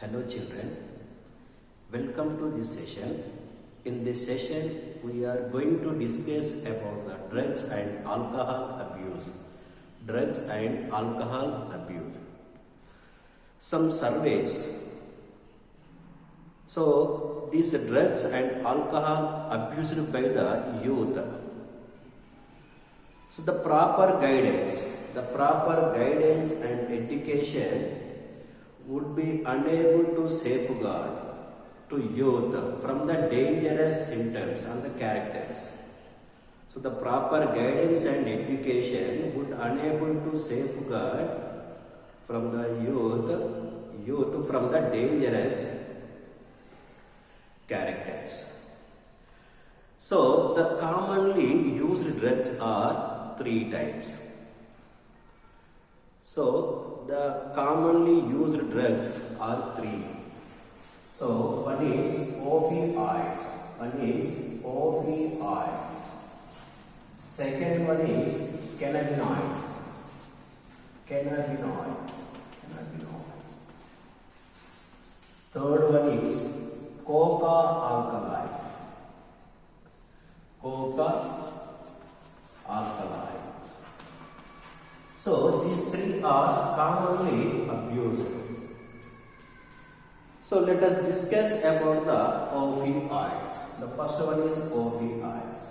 Hello children, welcome to this session. In this session, we are going to discuss about the drugs and alcohol abuse. Drugs and alcohol abuse. Some surveys. So, these drugs and alcohol abused by the youth. So, the proper guidance and education would be unable to safeguard to youth from the dangerous symptoms and the characters. So the proper guidance and education would unable to safeguard from the youth from the dangerous characters. So the commonly used drugs are three types. So the commonly used drugs are three. So one is opioids. Second one is cannabinoids. Third one is coca alkali. So these three are commonly abused. So let us discuss about the opioids. The first one is opioids.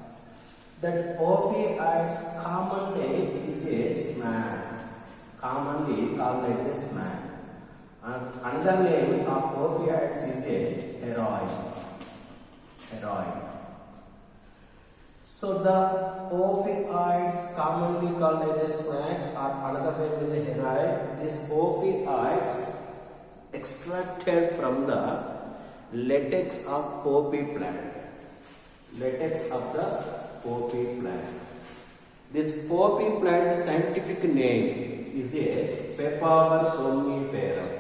That opioids common name is a smack. Commonly called as a smack. And another name of opioids is a heroin. So the opioids commonly called as a smack or another name is a heroin. These opioids extracted from the latex of poppy plant. This poppy plant scientific name is a Papaver somniferum.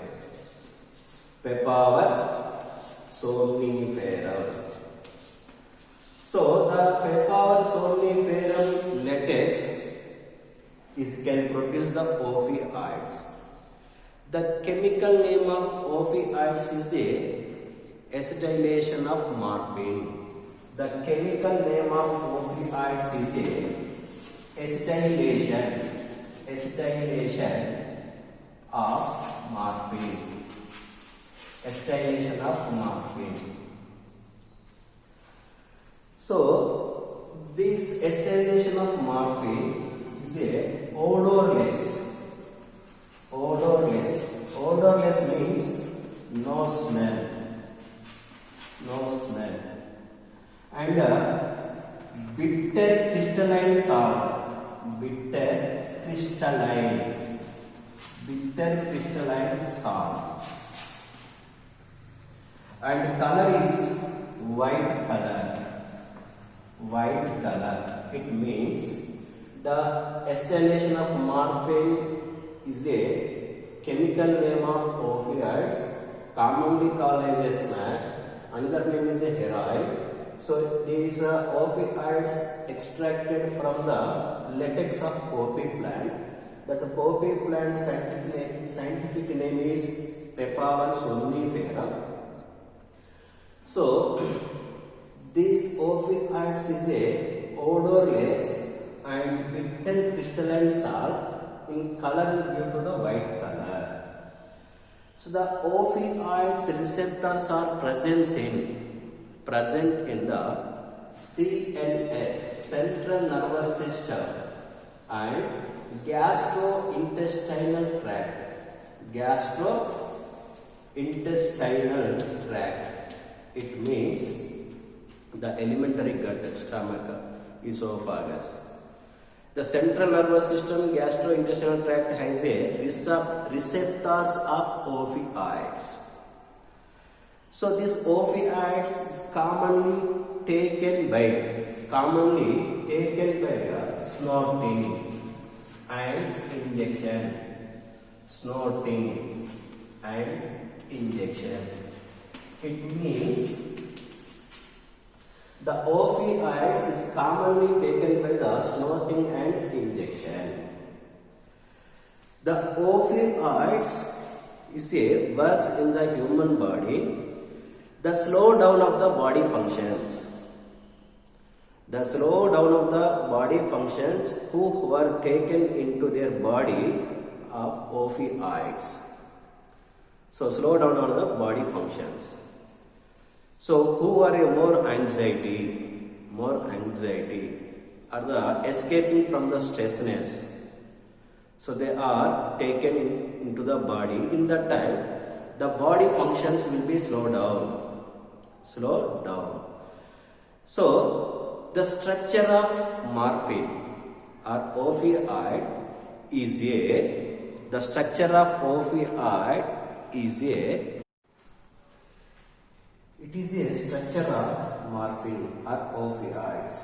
So the Papaver somniferum latex can produce the opioids. The chemical name of opioids is the acetylation of morphine. The chemical name of opioids is the acetylation of morphine. So this acetylation of morphine is a odorless. Odorless means no smell. And bitter crystalline salt. And color is white color. It means the acetylation of morphine is a chemical name of opioids, commonly called as a smack. Another name is a heroin. So these opioids extracted from the latex of poppy plant. That the poppy plant scientific name is Papaver somniferum. So these opioids is a odorless and bitter crystalline salt in color due to the white color. So the opioids receptors are present in the CNS, central nervous system, and gastrointestinal tract. It means the alimentary gut, stomach, esophagus. The central nervous system, gastrointestinal tract has a receptors of opioids. So these opioids is commonly taken by snorting and injection. It means the opioids is commonly taken by the snorting and injection. The opioids is a works in the human body, the slowdown of the body functions. The slowdown of the body functions who were taken into their body of opioids. So slowdown of the body functions. So who are more anxiety, are the escaping from the stressness. So they are taken into the body. In that time, the body functions will be slowed down. So the structure of morphine or opioid is the structure of opioid is it is a structure of morphine or opioids.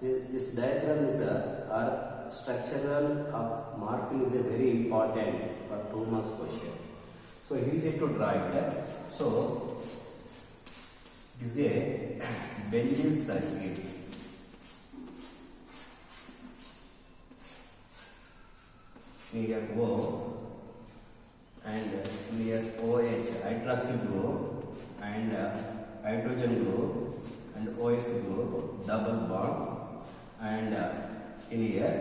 This diagram is or structural of morphine is a very important for 2 marks question. So he is to draw it. So this is a benzene circuit. Here O and here OH hydroxyl group and hydrogen group and OH group double bond and in here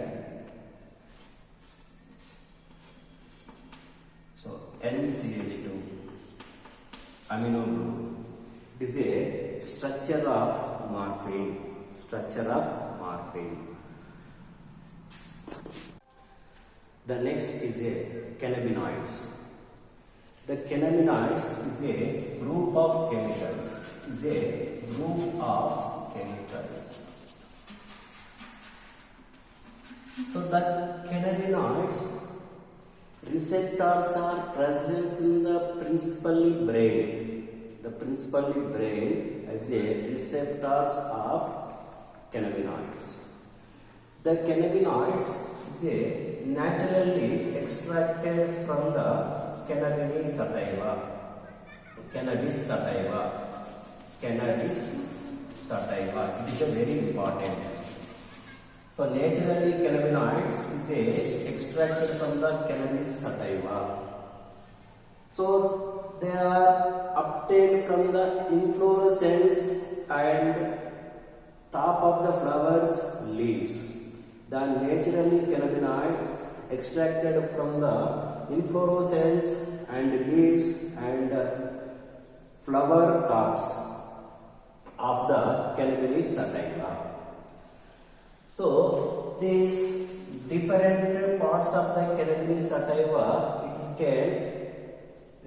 so NCH2 amino group. This is a structure of morphine. The next is a cannabinoids. The cannabinoids is a group of chemicals. So the cannabinoids receptors are present in the principally brain. The principally brain as a receptors of cannabinoids. The cannabinoids is a naturally extracted from the cannabis sativa. It is a very important. So naturally cannabinoids is extracted from the cannabis sativa. So they are obtained from the inflorescence and top of the flowers leaves. The naturally cannabinoids extracted from the inflorescence and leaves and flower tops of the cannabis sativa. So these different parts of the cannabis sativa, it can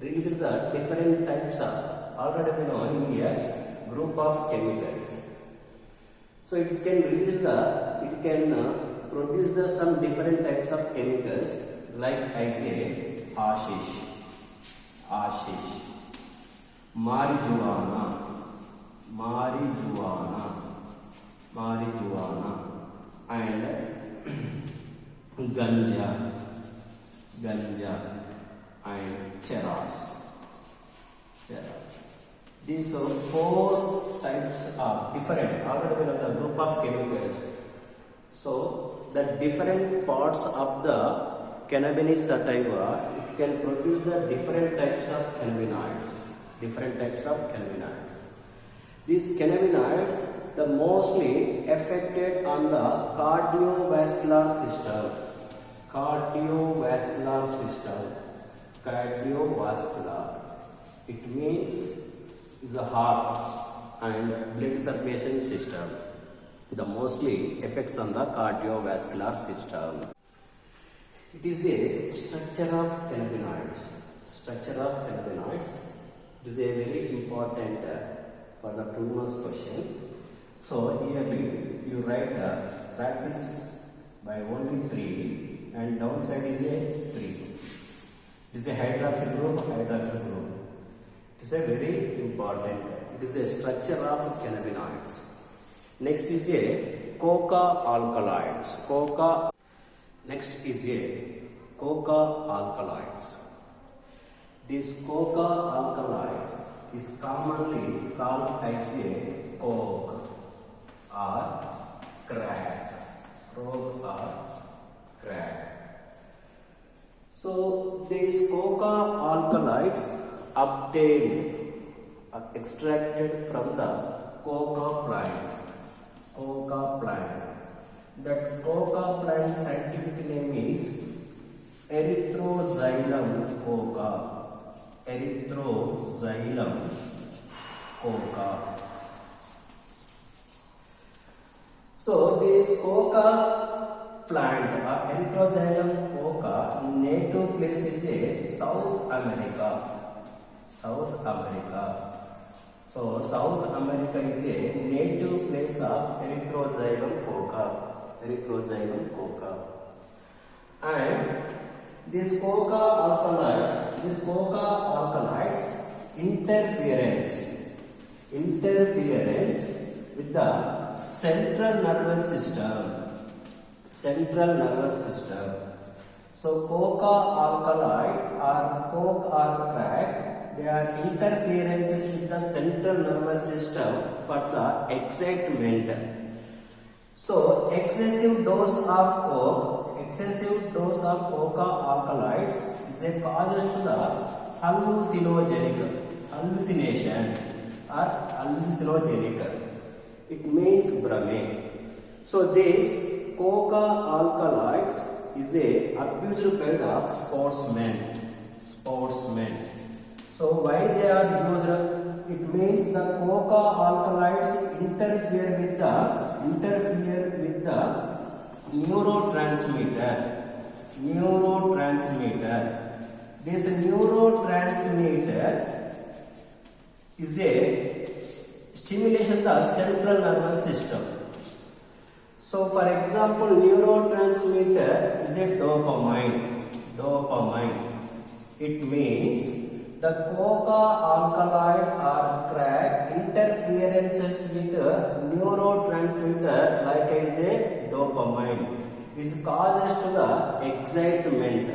release the different types of already we know in here group of chemicals. So it can produce some different types of chemicals like I say hashish, marijuana and ganja and charas. These are 4 types of different already we know the group of chemicals. So the different parts of the cannabis sativa, it can produce the different types of cannabinoids. These cannabinoids, the mostly affected on the cardiovascular system. It means the heart and blood circulation system. The mostly effects on the cardiovascular system. It is a structure of cannabinoids. It is a very important for the 2 marks question. So here you write the practice by only 3 and downside is a 3. This is a hydroxyl group. It is a very important. It is a structure of cannabinoids. Next is a coca alkaloids. These coca alkaloids is commonly called as a coke or crack. So these coca alkaloids obtained extracted from the coca plant. Coca plant. That coca plant scientific name is Erythroxylum coca. Erythroxylum coca. So this coca plant or Erythroxylum coca native place is a South America. South America. So South America is a native place of Erythroxylum coca. Erythroxylum coca. And this coca alkaloids interference with the central nervous system. So coca alkaloid or coke or crack, they are interferences with the central nervous system for the excitement. So excessive dose of coca alkaloids is a cause to the hallucination or hallucinogenic. It means brahme. So this coca alkaloids is a abused by the sportsmen. So why they are used? It means the coca alkaloids interfere with the neurotransmitter. This neurotransmitter is a stimulation the central nervous system. So for example, neurotransmitter is a dopamine. It means the coca alkaloid or crack interferences with neurotransmitter like I say dopamine is causes to the excitement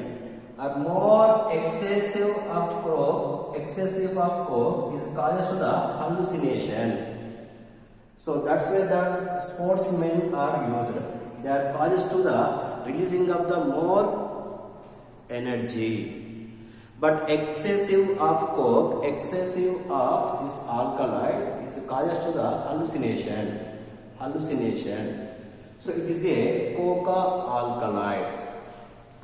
or more excessive of coke is causes to the hallucination. So that's why the sportsmen are used. They are causes to the releasing of the more energy. But excessive of coke, excessive of this alkaloid is causes to the hallucination. So it is a coca alkaloid.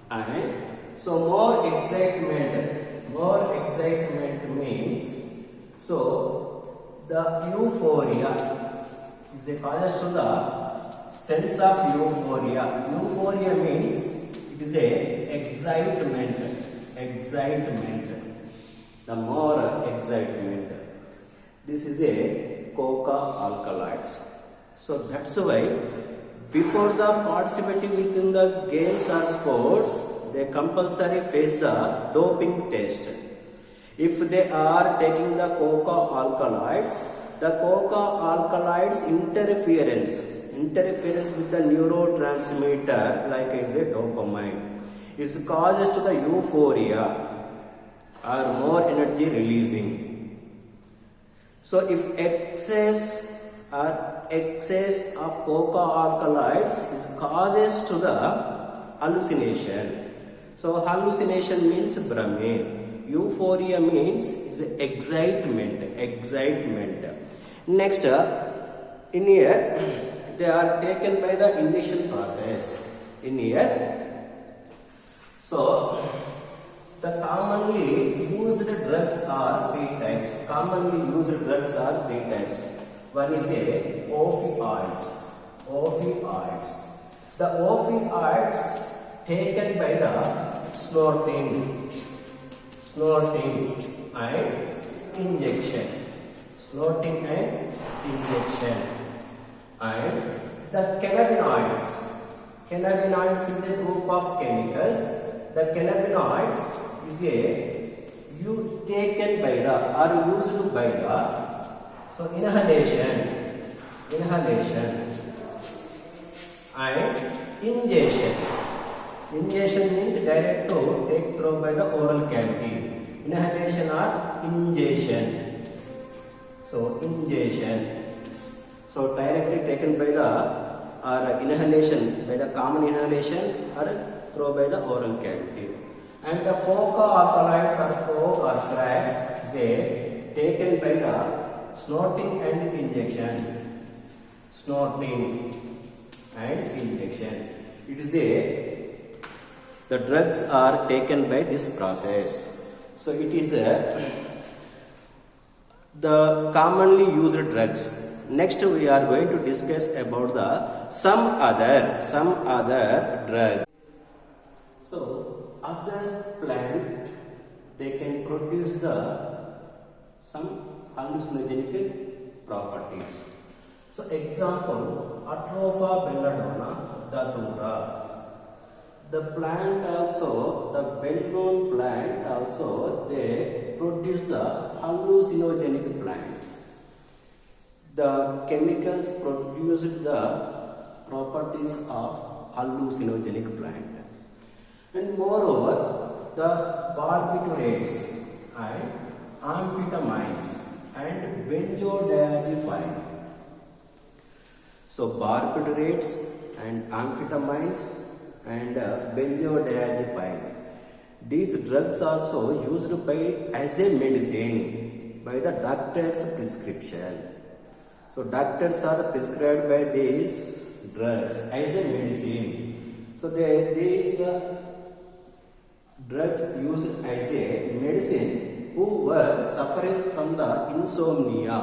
And so more excitement means, so the euphoria is a cause to the sense of euphoria. Euphoria means it is a excitement. The more excitement. This is a coca alkaloids. So that's why before the participating within the games or sports, they compulsory face the doping test. If they are taking the coca alkaloids interference with the neurotransmitter like I said dopamine is causes to the euphoria or more energy releasing. So if excess of coca alkaloids is causes to the hallucination. So hallucination means brahme. Euphoria means is excitement. Next, in here they are taken by the initial process. In here, so the commonly used drugs are three types. One is a opioids. The opioids taken by the snorting and injection. And the cannabinoids. Cannabinoids is a group of chemicals. The cannabinoids is taken by the or used by the so inhalation and ingestion. Ingestion means direct to take through by the oral cavity. Inhalation or ingestion. So ingestion. So directly taken by the or inhalation by the common inhalation or through by the oral cavity. And the coca alkaloids or coke or crack, they taken by the snorting and injection. Snorting and injection. It is the drugs are taken by this process. So it is the commonly used drugs. Next we are going to discuss about the some other drugs. So other plant they can produce some hallucinogenic properties. So example, Atrofa belladonna datura. The plant also, the well-known plant also, they produce the hallucinogenic plants. The chemicals produce the properties of hallucinogenic plant. And moreover, the barbiturates and amphetamines and benzodiazepine. So barbiturates and amphetamines and benzodiazepine. These drugs also used as a medicine by the doctor's prescription. So doctors are prescribed by these drugs as a medicine. So these drugs used as a medicine who were suffering from the insomnia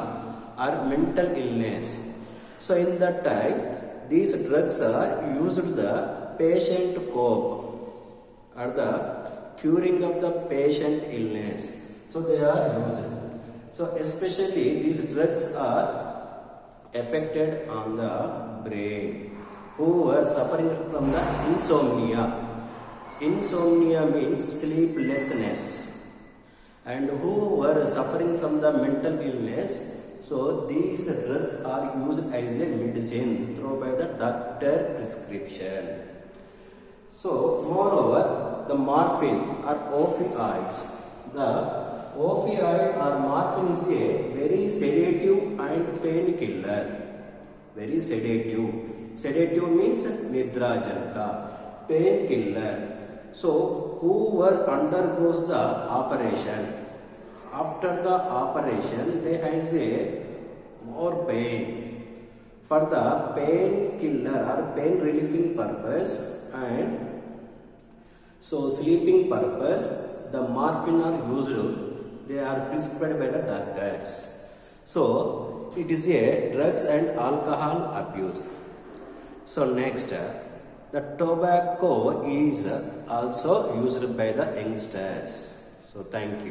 or mental illness. So in that time, these drugs are used the patient cope or the curing of the patient illness. So they are used. So especially these drugs are affected on the brain who were suffering from the insomnia. Insomnia means sleeplessness, and who were suffering from the mental illness. So these drugs are used as a medicine through by the doctor prescription. So moreover, the morphine or opioids. The opioid or morphine is a very sedative and painkiller. Very sedative. Sedative means nidra janata, painkiller. So whoever undergoes the operation, after the operation they has a more pain. For the painkiller or pain relieving purpose and so sleeping purpose, the morphine are used. They are prescribed by the doctors. So it is a drugs and alcohol abuse. So next, the tobacco is also used by the youngsters. So thank you.